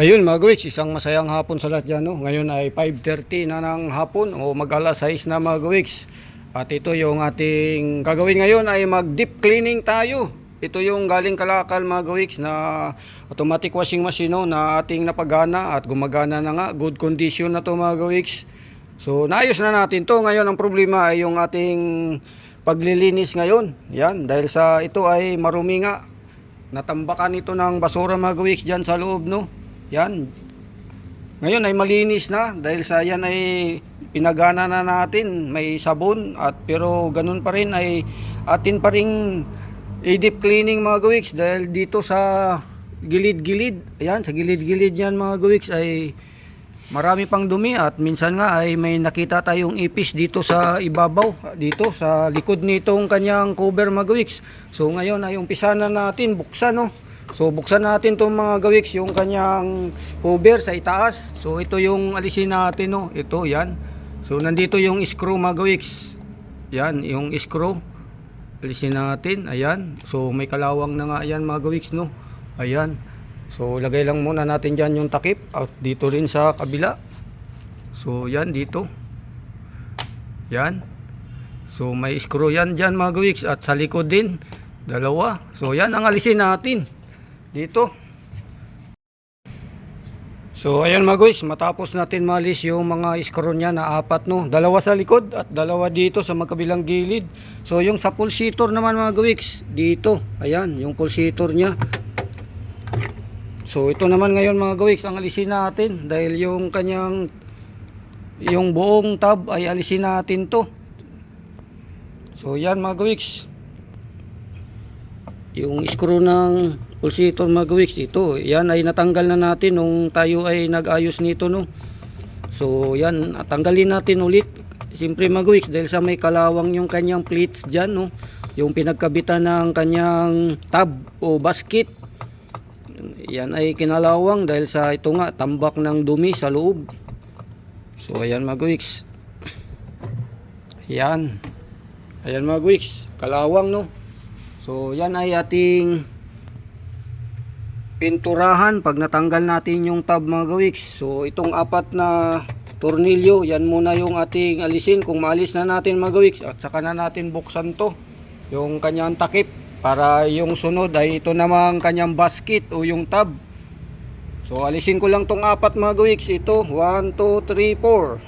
Ayun mga gawiks, isang masayang hapon sa lahat dyan. No? Ngayon ay 5:30 na ng hapon o mag-alas 6 na mga gawiks. At ito yung ating gagawin ngayon ay mag-deep cleaning tayo. Ito yung galing Kalakal mga gawiks na automatic washing machine no, na ating napagana at gumagana na nga. Good condition na to mga gawiks. So naayos na natin to. Ngayon ang problema ay yung ating paglilinis ngayon. Yan, dahil sa ito ay marumi nga. Natambakan ito ng basura mga gawiks dyan sa loob no. Yan. Ngayon ay malinis na dahil sa yan ay pinagana na natin, may sabon at pero ganun pa rin ay atin pa ring i-deep cleaning mga gawiks dahil dito sa gilid-gilid, ayan sa gilid-gilid yan mga gawiks ay marami pang dumi at minsan nga ay may nakita tayong ipis dito sa ibabaw, dito sa likod nitong kanyang cover mga gawiks. So ngayon ay umpisa na natin buksan no. So buksan natin itong mga gawiks yung kanyang cover sa itaas. So ito yung alisin natin no. Ito yan. So nandito yung screw mga gawiks. Yan yung screw. Alisin natin. Ayan. So may kalawang na nga yan mga gawiks no. Ayan. So lagay lang muna natin dyan yung takip. At dito rin sa kabila. So yan dito. Yan. So may screw yan dyan mga gawiks. At sa likod din. Dalawa. So yan ang alisin natin. Dito. So ayan mga guys, matapos natin malis yung mga screw nya na apat no, dalawa sa likod at dalawa dito sa magkabilang gilid. So yung sa pulsator naman mga guys, dito, ayan yung pulsator nya. So ito naman ngayon mga guys ang alisin natin dahil yung kanyang yung buong tab ay alisin natin to. So yan mga guys, yung screw ng pulsator mga gawiks, ito yan ay natanggal na natin nung tayo ay nag-ayos nito no. So yan, tanggalin natin ulit siyempre mga gawiks dahil sa may kalawang yung kanyang plates dyan no, yung pinagkabitan ng kanyang tab o basket, yan ay kinalawang dahil sa ito nga tambak ng dumi sa loob. So ayan mga gawiks, ayan mga gawiks, kalawang no. So yan ay ating pinturahan pag natanggal natin yung tab mga gawiks. So itong apat na tornilyo, yan muna yung ating alisin kung maalis na natin mga gawiks. At saka na natin buksan to, yung kanyang takip, para yung sunod ay ito namang kanyang basket o yung tab. So alisin ko lang tong apat mga gawiks. Ito 1, 2, 3, 4.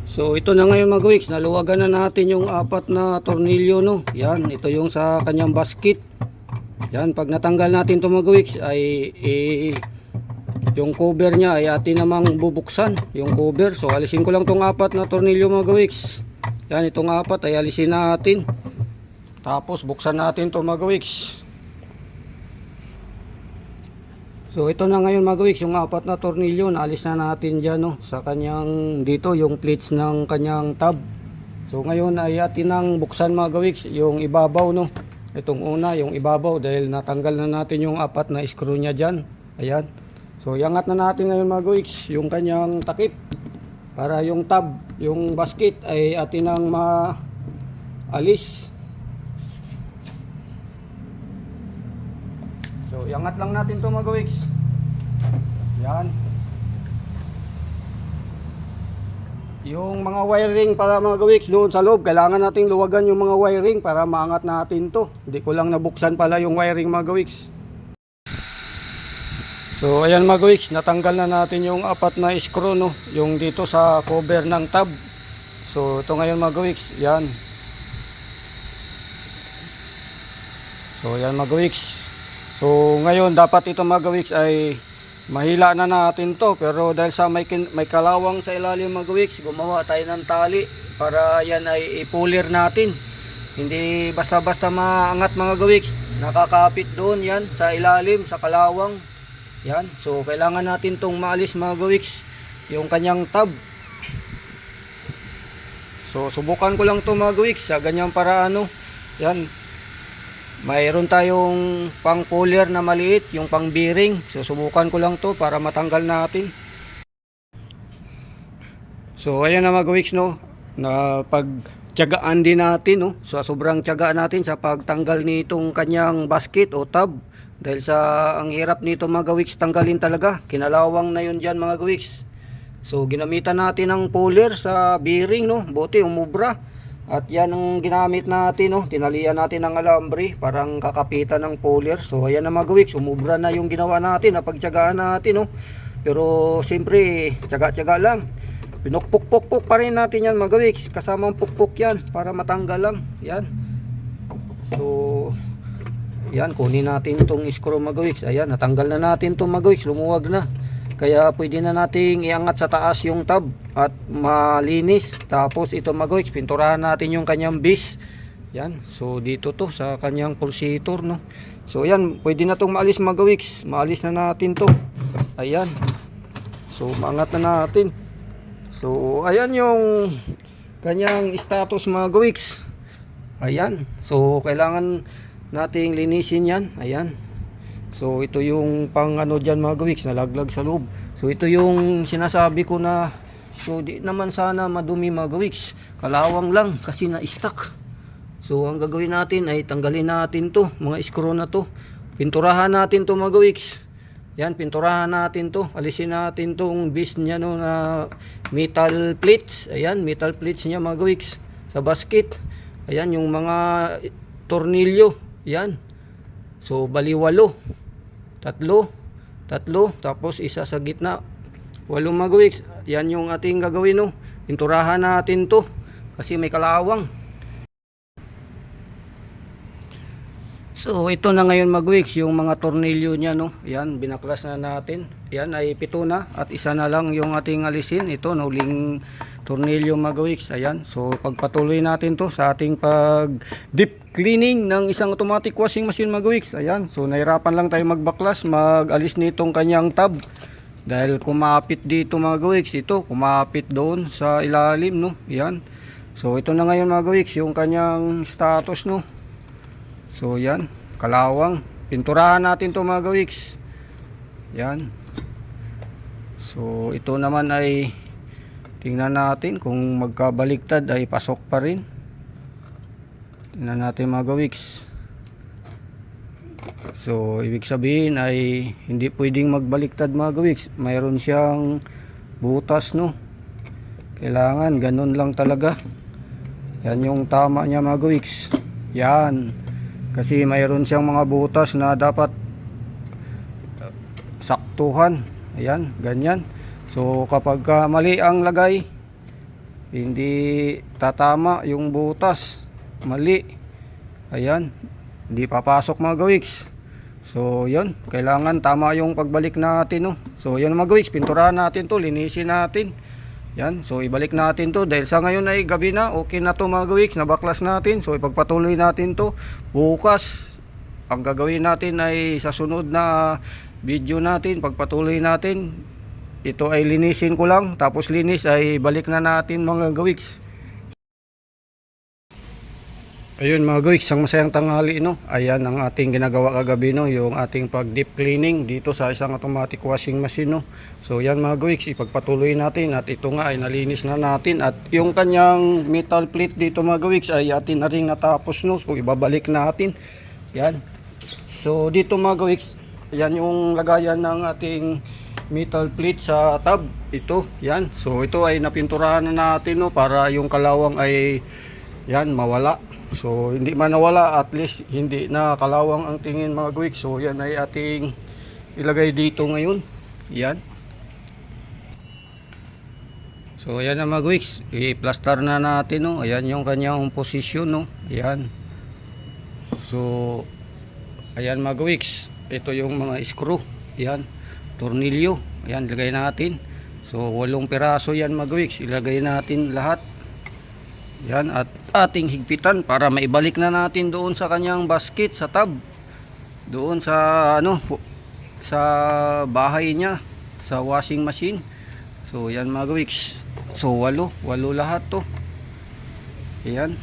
So ito na ngayon mga gawiks, naluwagan na natin yung apat na tornilyo no. Yan, ito yung sa kanyang basket. Yan, pag natanggal natin ito mga gawiks ay yung cover nya ay atin namang bubuksan yung cover. So alisin ko lang tong apat na tornilyo mga gawiks. Yan, itong apat ay alisin natin. Tapos buksan natin ito mga gawiks. So ito na ngayon mga gawiks, yung apat na tornilyo naalis na natin dyan no, sa kanyang dito yung plates ng kanyang tab. So ngayon ay atin nang buksan mga gawiks yung ibabaw no. Itong una yung ibabaw dahil natanggal na natin yung apat na screw nya dyan. Ayan. So iangat na natin ngayon mga gawiks yung kanyang takip para yung tab, yung basket ay atin nang maalis. So iangat lang natin to mga gawiks. Yan. Yung mga wiring para mga gawiks doon sa loob, kailangan nating luwagan yung mga wiring para maangat natin to. Hindi ko lang nabuksan pala yung wiring mga gawiks. So ayan mga gawiks, natanggal na natin yung apat na screw no, yung dito sa cover ng tab. So ito ngayon mga gawiks, yan. So ayan mga gawiks. So ngayon dapat ito mga gawiks ay mahila na natin to, pero dahil sa may kalawang sa ilalim mga gawiks, gumawa tayo ng tali para yan ay ipulir natin. Hindi basta-basta maangat mga gawiks, nakakapit doon yan sa ilalim, sa kalawang. Yan, so kailangan natin tong maalis mga gawiks, yung kanyang tab. So subukan ko lang to mga gawiks sa ganyang paraan no. Yan. Mayroon tayong pang puller na maliit, yung pang bearing. Susubukan ko lang to para matanggal natin. So ayan na mga gawiks no, na pagtiyagaan din natin no. So sobrang tiyaga natin sa pagtanggal nitong kanyang basket o tab Dahil sa ang hirap nito mga gawiks tanggalin talaga. Kinalawang na yun dyan mga gawiks. So ginamitan natin ng puller sa bearing, no. Buti umubra. At yan ang ginamit natin, no. Tinalian natin ng alambre parang kakapitan ng puller. So ayan na mga gawiks, umubra na yung ginawa natin, napagtiyagaan natin, no. Pero siyempre tiyaga-tiyaga lang. Pinukpuk-pukpuk pa rin natin yan mga gawiks. Kasamang pukpuk yan para matanggal lang. Yan. So yan, kunin natin itong screw mga gawiks. Ayan, natanggal na natin itong mga gawiks, lumuwag na. Kaya pwede na nating iangat sa taas yung tab at malinis. Tapos ito mga gawiks, pinturahan natin yung kanyang base. Yan, so dito to sa kanyang pulsator, no. So yan, pwede na itong maalis mga gawiks. Maalis na natin to. Ayan. So maangat na natin. So ayan yung kanyang status mga gawiks. Ayan, so kailangan nating linisin yan. Ayan. So ito yung pang ano dyan mga gawiks, nalaglag sa loob. So ito yung sinasabi ko na, so di naman sana madumi mga gawiks, kalawang lang kasi na-stuck. So ang gagawin natin ay tanggalin natin to, mga screw na to. Pinturahan natin to mga gawiks. Yan, pinturahan natin to. Alisin natin tong base niya, no, na metal plates. Ayan, metal plates niya mga gawiks sa basket. Ayan yung mga tornilyo. Yan. So bali 8. Tatlo, tapos isa sa gitna. 8 mga gawiks. Yan yung ating gagawin, no. Pinturahan natin to kasi may kalawang. So ito na ngayon mga gawiks yung mga tornilyo niya, no. Yan, binaklas na natin. Yan ay 7 na at isa na lang yung ating alisin. Ito, nuling tornilyo mga gawiks. Ayan. So pagpatuloy natin to sa ating pag deep cleaning ng isang automatic washing machine mga gawiks. Ayan. So nahirapan lang tayo magbaklas, mag-alis nitong kanyang tab. Dahil kumapit dito mga gawiks. Ito, kumapit doon sa ilalim, no. Ayan. So ito na ngayon mga gawiks yung kanyang status, no. So yan, kalawang. Pinturahan natin to mga gawiks. Yan. So ito naman ay tingnan natin kung magkabaliktad ay pasok pa rin. Tingnan natin mga gawiks. So ibig sabihin ay hindi pwedeng magbaliktad mga gawiks. Mayroon siyang butas, no. Kailangan ganun lang talaga. Yan yung tama niya mga gawiks. Yan. Kasi mayroon siyang mga butas na dapat saktuhan. Ayan, ganyan. So kapag mali ang lagay, hindi tatama yung butas. Mali. Ayan, hindi papasok mga gawiks. So yun, kailangan tama yung pagbalik natin, no. So yun mga gawiks, pinturahan natin to, linisin natin. Yan, so ibalik natin to dahil sa ngayon ay gabi na. Okay na to mga gawiks, nabaklas natin. So ipagpatuloy natin to bukas. Ang gagawin natin ay sa sunod na video natin, pagpatuloy natin. Ito ay linisin ko lang, tapos linis ay balik na natin mga gawiks. Ayun mga gawiks, isang masayang tanghali, no. Ayan ang ating ginagawa kagabi, no, yung ating pag deep cleaning dito sa isang automatic washing machine, no. So yan mga gawiks, ipagpatuloy natin at ito nga ay nalinis na natin at yung kanyang metal plate dito mga gawiks ay atin na rin natapos, no. So ibabalik natin. Yan. So dito mga gawiks, yan yung lagayan ng ating metal plate sa tab. Ito, yan. So ito ay napinturahan na natin, no, para yung kalawang ay yan mawala. So hindi man nawala, at least hindi na kalawang ang tingin mga gawiks. So yan ay ating ilagay dito ngayon. Yan. So ayan na mga gawiks, i-plaster na natin, no. Ayan yung kanyang position, no. Ayan. So ayan mga gawiks, ito yung mga screw. Ayan, tornilyo. Ayan, ilagay natin. So 8 piraso yan mga gawiks, ilagay natin lahat. Yan, at ating higpitan para maibalik na natin doon sa kanyang basket, sa tab. Doon sa ano, sa bahay niya, sa washing machine. So yan mga gawiks. So 8 lahat to. Yan.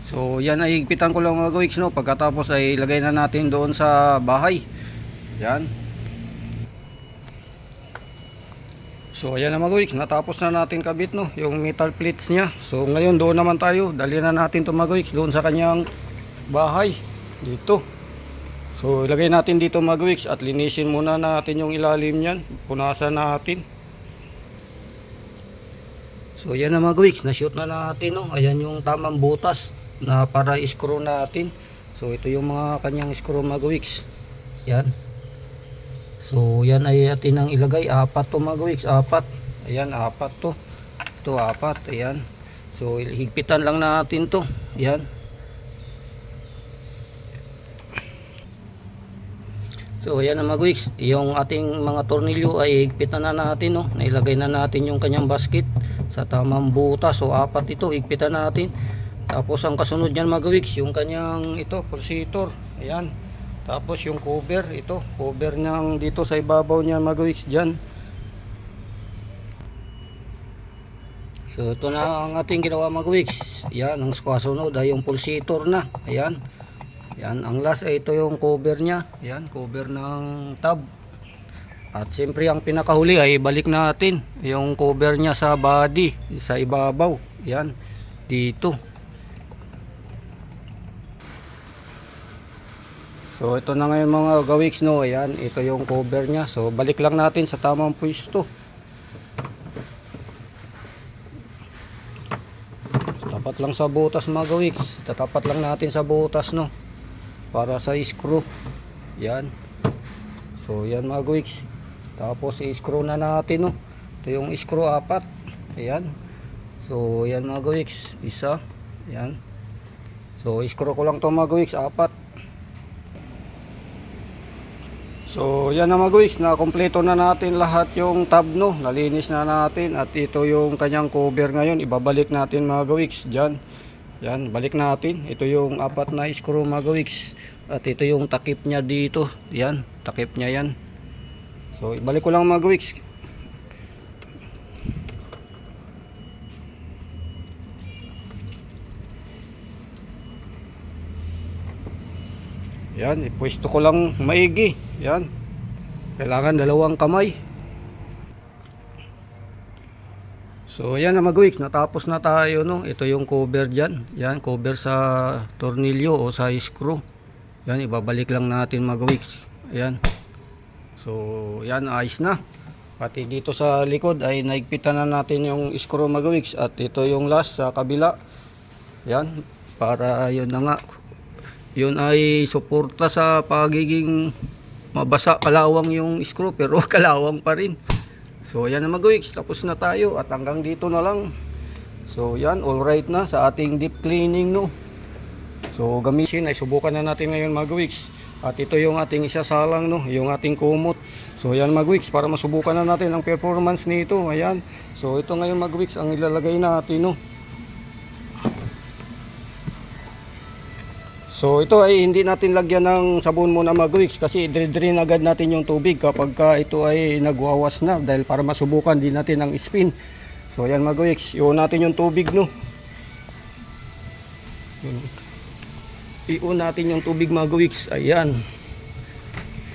So yan ay higpitan ko lang mga gawiks, no. Pagkatapos ay ilagay na natin doon sa bahay. Yan. So ayan na mga gawiks, natapos na natin kabit, no, yung metal plates niya. So ngayon doon naman tayo, dali na natin to mga gawiks doon sa kanyang bahay dito. So ilagay natin dito mga weeks at linisin muna natin yung ilalim niyan, punasan natin. So yan na mga weeks, na-shoot na natin, no? Ayan yung tamang butas na para i-screw natin. So ito yung mga kanyang screw mga weeks. Yan. So yan ay atin ang ilagay, apat to mga weeks, apat. Ayan, apat to. Ito apat, ayan. So higpitan lang natin to. Yan. So ayan na mga weeks, yung ating mga tornilyo ay higpitan na natin, no? Nailagay na natin yung kanyang basket sa tamang butas. So apat ito, higpitan natin. Tapos ang kasunod niyan mga weeks, yung kanyang ito, pulsator. Ayan. Tapos yung cover, ito, cover niyang dito sa ibabaw niya mga weeks dyan. So ito na ang ating ginawa mga weeks. Ayan, ang kasunod ay yung pulsator na. Ayan. Yan, ang last ay ito yung cover niya. Yan, cover ng tab. At siyempre ang pinakahuli ay balik natin yung cover niya sa body, sa ibabaw. Yan, dito. So ito na ngayon mga gawiks, no. Ayan, ito yung cover niya. So balik lang natin sa tamang pwesto. Tapat lang sa butas mga gawiks. Tatapat lang natin sa butas, no, para sa screw. Yan. So yan mga gawiks. Tapos i-screw na natin, no. Ito yung screw apat. Ayan. So yan mga gawiks, isa. Yan. So i-screw ko lang to mga gawiks, apat. So yan na mga gawiks, na kompleto na natin lahat yung tab, no. Nalinis na natin at ito yung kanyang cover ngayon. Ibabalik natin mga gawiks diyan. Yan, balik natin. Ito yung apat na screw mga gawiks. At ito yung takip niya dito. Yan, takip niya yan. So ibalik ko lang mga gawiks. Yan, ipwesto ko lang maigi. Yan. Kailangan dalawang kamay. So yan na mga gawiks, natapos na tayo, no. Ito yung cover dyan. Yan, cover sa tornilyo o sa screw. Yan, ibabalik lang natin mga gawiks. Ayan. So yan, ayos na. Pati dito sa likod ay naigpitan na natin yung screw mga gawiks. At ito yung last sa kabila. Yan, para yun na nga, yun ay suporta sa pagiging mabasa, kalawang yung screw, pero kalawang pa rin. So yan na mga gawiks, tapos na tayo at hanggang dito na lang. So yan, all right na sa ating deep cleaning, no. So gamitin ay subukan na natin ngayon mga gawiks. At ito yung ating isasalang, no, yung ating kumot. So yan mga gawiks, para masubukan na natin ang performance nito. Ayan. So ito ngayon mga gawiks ang ilalagay natin, no. So ito ay hindi natin lagyan ng sabon muna mga gawiks, kasi i-drain agad natin yung tubig kapag ito ay nagwawas na, dahil para masubukan din natin ang spin. So ayan mga gawiks, i-on natin yung tubig, no. I-on natin yung tubig mga gawiks. Ayan.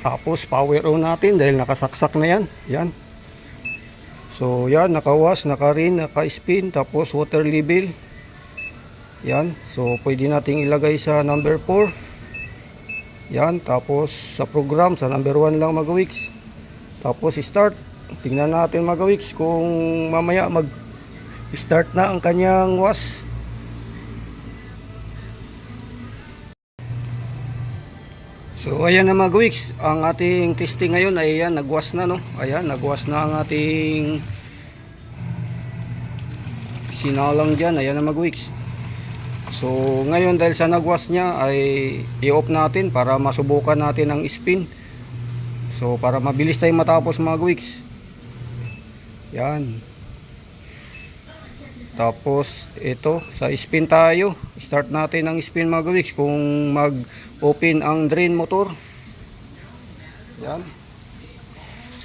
Tapos power on natin dahil nakasaksak na yan. Ayan. So yan, nakawas, naka-rin, naka-spin, tapos water level. Yan, so pwede nating ilagay sa number 4. Yan, tapos sa program sa number 1 lang mga gawiks. Tapos start. Tingnan natin mga gawiks kung mamaya mag-start na ang kanyang was. So ayan na mga gawiks, ang ating testing ngayon ay ayan, nagwas na, no. Ayan, nagwas na ang ating sinalang dyan. Ayan na mga gawiks. So ngayon dahil sa nagwas niya ay i-off natin para masubukan natin ang spin. So para mabilis tayong matapos mga gawiks. Yan. Tapos ito sa spin tayo. Start natin ang spin mga gawiks kung mag-open ang drain motor. Yan.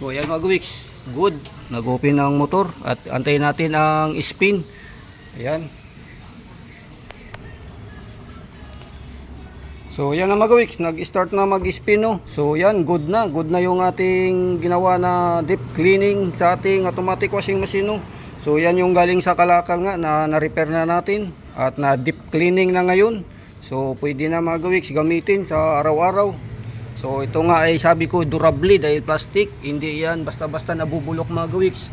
So ayan mga gawiks. Good. Nag-open ang motor at antayin natin ang spin. Ayan. So yan na mga gawiks, nag-start na mag-spin, no. So yan, good na yung ating ginawa na deep cleaning sa ating automatic washing machine, no. So yan yung galing sa kalakal nga na na-repair na natin at na deep cleaning na ngayon. So pwede na mga gawiks gamitin sa araw-araw. So ito nga ay sabi ko durable dahil plastic, hindi yan basta-basta nabubulok mga gawiks.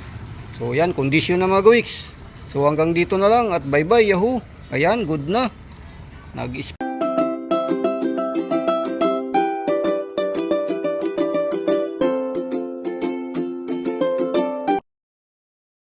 So yan, kondisyon na mga gawiks. So hanggang dito na lang at bye bye yahoo. Ayan, good na. Nag